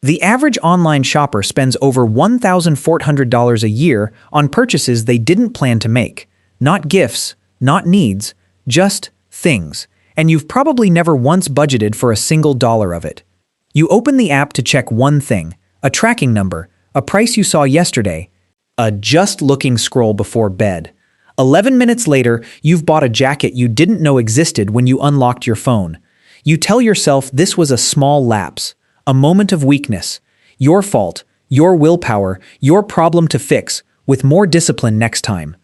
The average online shopper spends over $1,400 a year on purchases they didn't plan to make. Not gifts, not needs, just things. And you've probably never once budgeted for a single dollar of it. You open the app to check one thing, a tracking number, a price you saw yesterday, a just-looking scroll before bed. 11 minutes later, you've bought a jacket you didn't know existed when you unlocked your phone. You tell yourself this was a small lapse, a moment of weakness, your fault, your willpower, your problem to fix, with more discipline next time.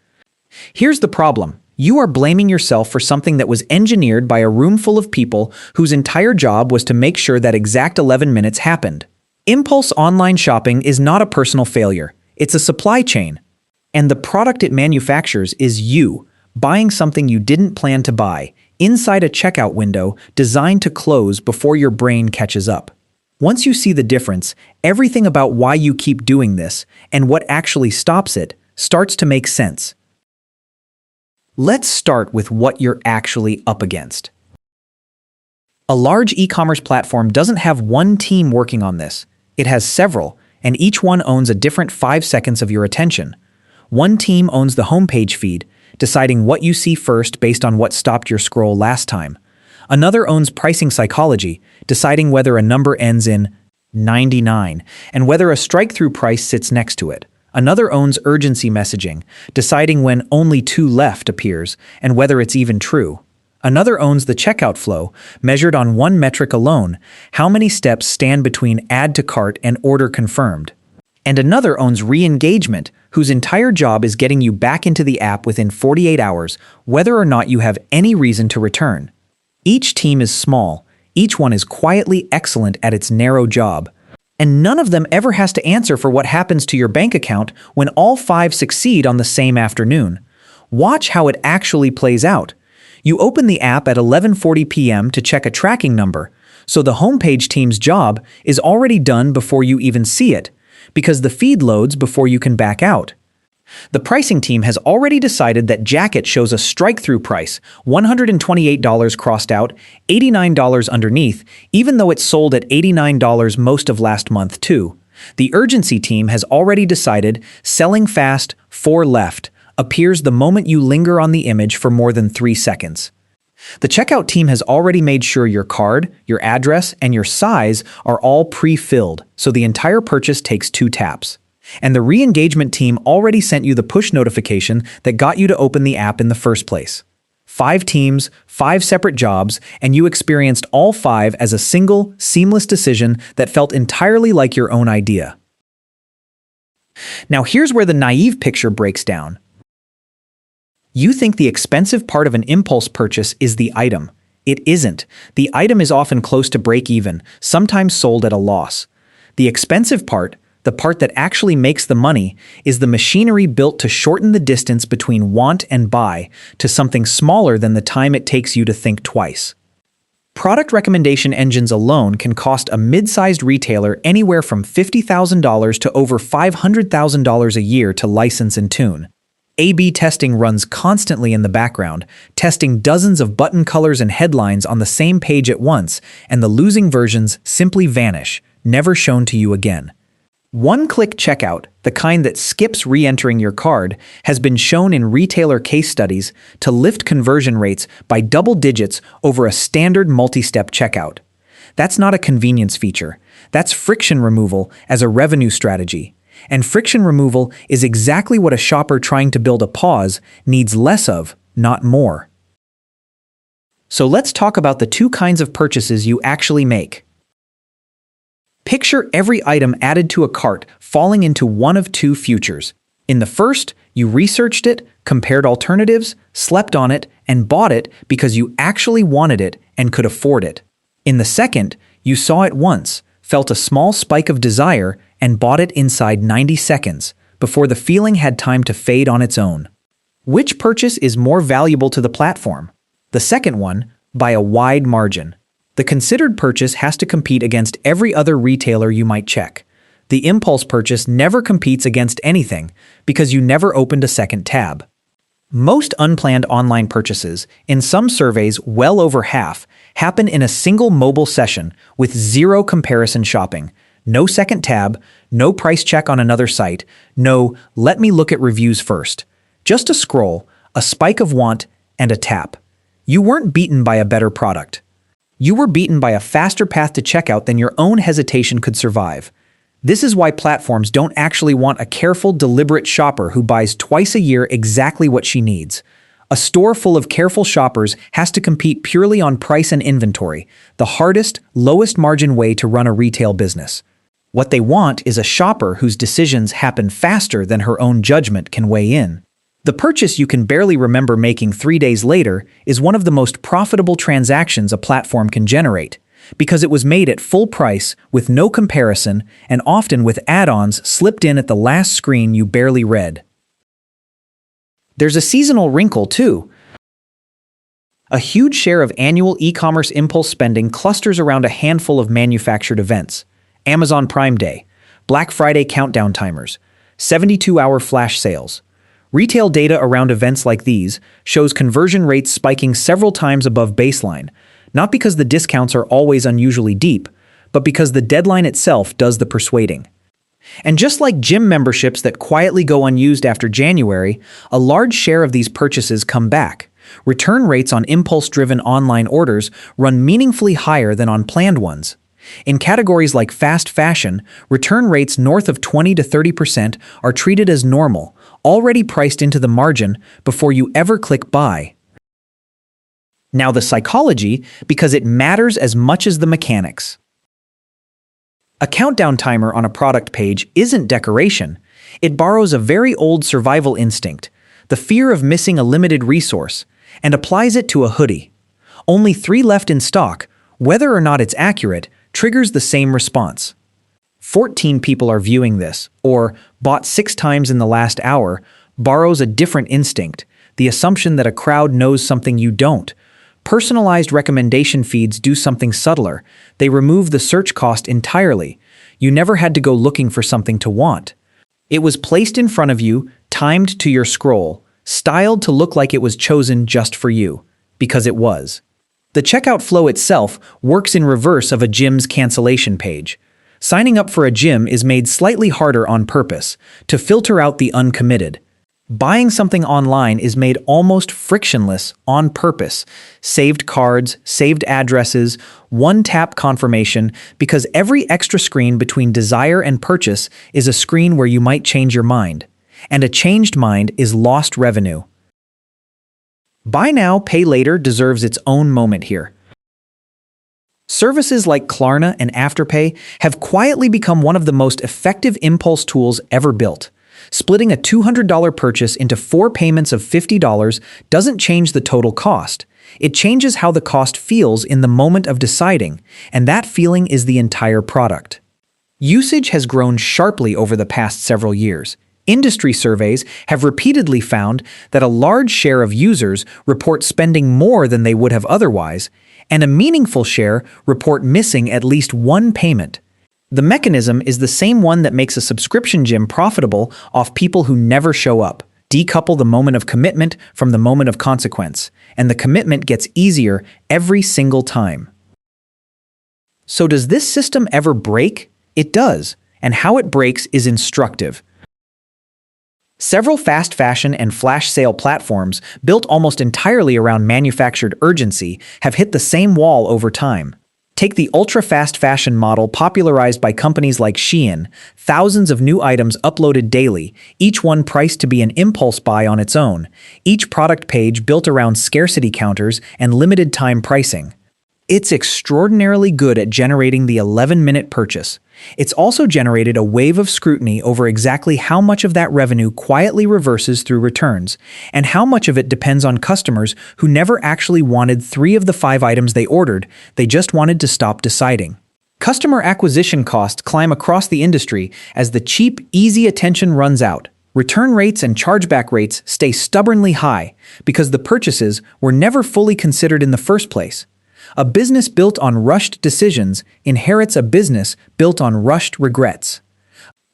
Here's the problem. You are blaming yourself for something that was engineered by a room full of people whose entire job was to make sure that exact 11 minutes happened. Impulse online shopping is not a personal failure. It's a supply chain. And the product it manufactures is you, buying something you didn't plan to buy, inside a checkout window designed to close before your brain catches up. Once you see the difference, everything about why you keep doing this and what actually stops it starts to make sense. Let's start with what you're actually up against. A large e-commerce platform doesn't have one team working on this. It has several, and each one owns a different 5 seconds of your attention. One team owns the homepage feed, deciding what you see first based on what stopped your scroll last time. Another owns pricing psychology, deciding whether a number ends in 99 and whether a strike-through price sits next to it. Another owns urgency messaging, deciding when only 2 left appears and whether it's even true. Another owns the checkout flow, measured on one metric alone, how many steps stand between add to cart and order confirmed. And another owns re-engagement, whose entire job is getting you back into the app within 48 hours, whether or not you have any reason to return. Each team is small, each one is quietly excellent at its narrow job, and none of them ever has to answer for what happens to your bank account when all 5 succeed on the same afternoon. Watch how it actually plays out. You open the app at 11:40 p.m. to check a tracking number, so the homepage team's job is already done before you even see it, because the feed loads before you can back out. The pricing team has already decided that jacket shows a strike-through price, $128 crossed out, $89 underneath, even though it sold at $89 most of last month too. The urgency team has already decided selling fast, 4 left, appears the moment you linger on the image for more than 3 seconds. The checkout team has already made sure your card, your address, and your size are all pre-filled, so the entire purchase takes 2 taps. And the re-engagement team already sent you the push notification that got you to open the app in the first place. 5 teams, 5 separate jobs, and you experienced all 5 as a single, seamless decision that felt entirely like your own idea. Now here's where the naive picture breaks down. You think the expensive part of an impulse purchase is the item. It isn't. The item is often close to break even, sometimes sold at a loss. The expensive part, the part that actually makes the money, is the machinery built to shorten the distance between want and buy to something smaller than the time it takes you to think twice. Product recommendation engines alone can cost a mid-sized retailer anywhere from $50,000 to over $500,000 a year to license and tune. A/B testing runs constantly in the background, testing dozens of button colors and headlines on the same page at once, and the losing versions simply vanish, never shown to you again. One-click checkout, the kind that skips re-entering your card, has been shown in retailer case studies to lift conversion rates by double digits over a standard multi-step checkout. That's not a convenience feature. That's friction removal as a revenue strategy. And friction removal is exactly what a shopper trying to build a pause needs less of, not more. So let's talk about the 2 kinds of purchases you actually make. Picture every item added to a cart falling into one of 2 futures. In the first, you researched it, compared alternatives, slept on it, and bought it because you actually wanted it and could afford it. In the second, you saw it once, felt a small spike of desire, and bought it inside 90 seconds, before the feeling had time to fade on its own. Which purchase is more valuable to the platform? The second one, by a wide margin. The considered purchase has to compete against every other retailer you might check. The impulse purchase never competes against anything because you never opened a second tab. Most unplanned online purchases, in some surveys well over half, happen in a single mobile session with zero comparison shopping, No second tab, no price check on another site, no let me look at reviews first. Just a scroll, a spike of want, and a tap. You weren't beaten by a better product. You were beaten by a faster path to checkout than your own hesitation could survive. This is why platforms don't actually want a careful, deliberate shopper who buys twice a year exactly what she needs. A store full of careful shoppers has to compete purely on price and inventory, the hardest, lowest margin way to run a retail business. What they want is a shopper whose decisions happen faster than her own judgment can weigh in. The purchase you can barely remember making 3 days later is one of the most profitable transactions a platform can generate, because it was made at full price with no comparison and often with add-ons slipped in at the last screen you barely read. There's a seasonal wrinkle, too. A huge share of annual e-commerce impulse spending clusters around a handful of manufactured events: Amazon Prime Day, Black Friday countdown timers, 72-hour flash sales. Retail data around events like these shows conversion rates spiking several times above baseline, not because the discounts are always unusually deep, but because the deadline itself does the persuading. And just like gym memberships that quietly go unused after January, a large share of these purchases come back. Return rates on impulse-driven online orders run meaningfully higher than on planned ones. In categories like fast fashion, return rates north of 20 to 30% are treated as normal, already priced into the margin before you ever click buy. Now the psychology, because it matters as much as the mechanics. A countdown timer on a product page isn't decoration. It borrows a very old survival instinct, the fear of missing a limited resource, and applies it to a hoodie. Only 3 left in stock, whether or not it's accurate, triggers the same response. 14 people are viewing this, or bought 6 times in the last hour, borrows a different instinct, the assumption that a crowd knows something you don't. Personalized recommendation feeds do something subtler. They remove the search cost entirely. You never had to go looking for something to want. It was placed in front of you, timed to your scroll, styled to look like it was chosen just for you, because it was. The checkout flow itself works in reverse of a gym's cancellation page. Signing up for a gym is made slightly harder on purpose, to filter out the uncommitted. Buying something online is made almost frictionless on purpose. Saved cards, saved addresses, one-tap confirmation, because every extra screen between desire and purchase is a screen where you might change your mind. And a changed mind is lost revenue. Buy now, pay later deserves its own moment here. Services like Klarna and Afterpay have quietly become one of the most effective impulse tools ever built. Splitting a $200 purchase into 4 payments of $50 doesn't change the total cost. It changes how the cost feels in the moment of deciding, and that feeling is the entire product. Usage has grown sharply over the past several years. Industry surveys have repeatedly found that a large share of users report spending more than they would have otherwise, and a meaningful share report missing at least one payment. The mechanism is the same one that makes a subscription gym profitable off people who never show up. Decouple the moment of commitment from the moment of consequence, and the commitment gets easier every single time. So does this system ever break? It does, and how it breaks is instructive. Several fast fashion and flash sale platforms, built almost entirely around manufactured urgency, have hit the same wall over time. Take the ultra-fast fashion model popularized by companies like Shein, thousands of new items uploaded daily, each one priced to be an impulse buy on its own, each product page built around scarcity counters and limited time pricing. It's extraordinarily good at generating the 11-minute purchase. It's also generated a wave of scrutiny over exactly how much of that revenue quietly reverses through returns, and how much of it depends on customers who never actually wanted 3 of the 5 items they ordered, they just wanted to stop deciding. Customer acquisition costs climb across the industry as the cheap, easy attention runs out. Return rates and chargeback rates stay stubbornly high because the purchases were never fully considered in the first place. A business built on rushed decisions inherits a business built on rushed regrets.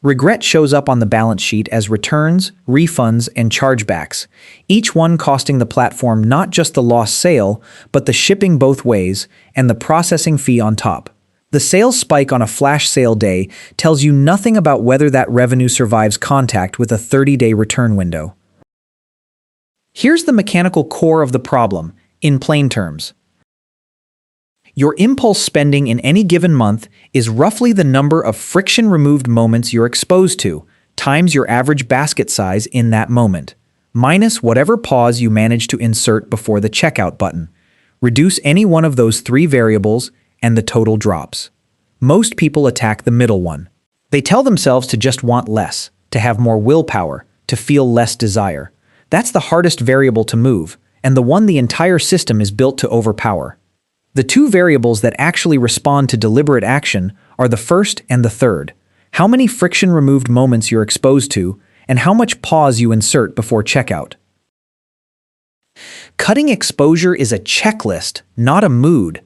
Regret shows up on the balance sheet as returns, refunds, and chargebacks, each one costing the platform not just the lost sale, but the shipping both ways and the processing fee on top. The sales spike on a flash sale day tells you nothing about whether that revenue survives contact with a 30-day return window. Here's the mechanical core of the problem, in plain terms. Your impulse spending in any given month is roughly the number of friction-removed moments you're exposed to, times your average basket size in that moment, minus whatever pause you manage to insert before the checkout button. Reduce any one of those three variables, and the total drops. Most people attack the middle one. They tell themselves to just want less, to have more willpower, to feel less desire. That's the hardest variable to move, and the one the entire system is built to overpower. The two variables that actually respond to deliberate action are the first and the third: how many friction-removed moments you're exposed to, and how much pause you insert before checkout. Cutting exposure is a checklist, not a mood.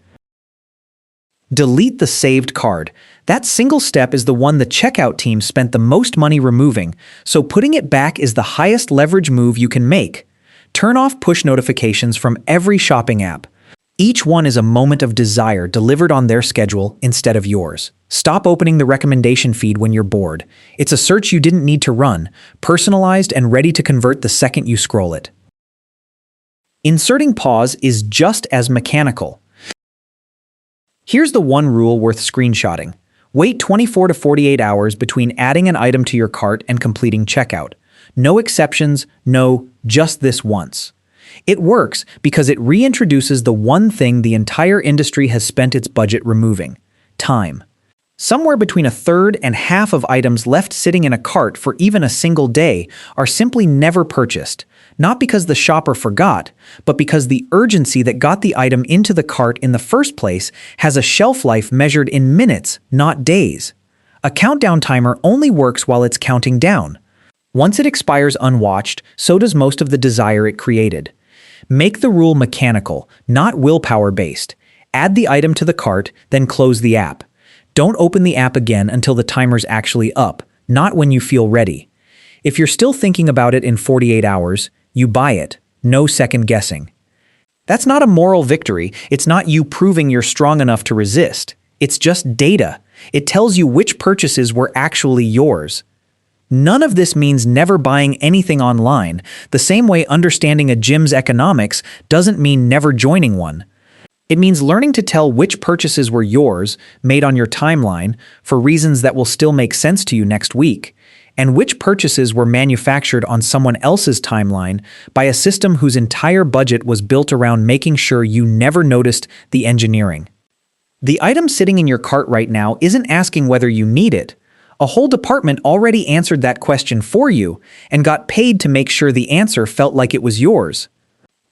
Delete the saved card. That single step is the one the checkout team spent the most money removing, so putting it back is the highest leverage move you can make. Turn off push notifications from every shopping app. Each one is a moment of desire delivered on their schedule instead of yours. Stop opening the recommendation feed when you're bored. It's a search you didn't need to run, personalized and ready to convert the second you scroll it. Inserting pause is just as mechanical. Here's the one rule worth screenshotting. Wait 24 to 48 hours between adding an item to your cart and completing checkout. No exceptions, no, just this once. It works because it reintroduces the one thing the entire industry has spent its budget removing: time. Somewhere between a third and half of items left sitting in a cart for even a single day are simply never purchased, not because the shopper forgot, but because the urgency that got the item into the cart in the first place has a shelf life measured in minutes, not days. A countdown timer only works while it's counting down. Once it expires unwatched, so does most of the desire it created. Make the rule mechanical, not willpower-based. Add the item to the cart, then close the app. Don't open the app again until the timer's actually up, not when you feel ready. If you're still thinking about it in 48 hours, you buy it, no second guessing. That's not a moral victory. It's not you proving you're strong enough to resist. It's just data. It tells you which purchases were actually yours. None of this means never buying anything online, the same way understanding a gym's economics doesn't mean never joining one. It means learning to tell which purchases were yours, made on your timeline, for reasons that will still make sense to you next week, and which purchases were manufactured on someone else's timeline by a system whose entire budget was built around making sure you never noticed the engineering. The item sitting in your cart right now isn't asking whether you need it. A whole department already answered that question for you and got paid to make sure the answer felt like it was yours.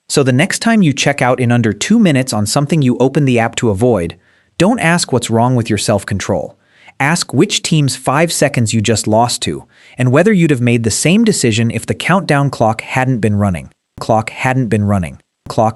So the next time you check out in under 2 minutes on something you opened the app to avoid, don't ask what's wrong with your self-control. Ask which team's 5 seconds you just lost to, and whether you'd have made the same decision if the countdown clock hadn't been running.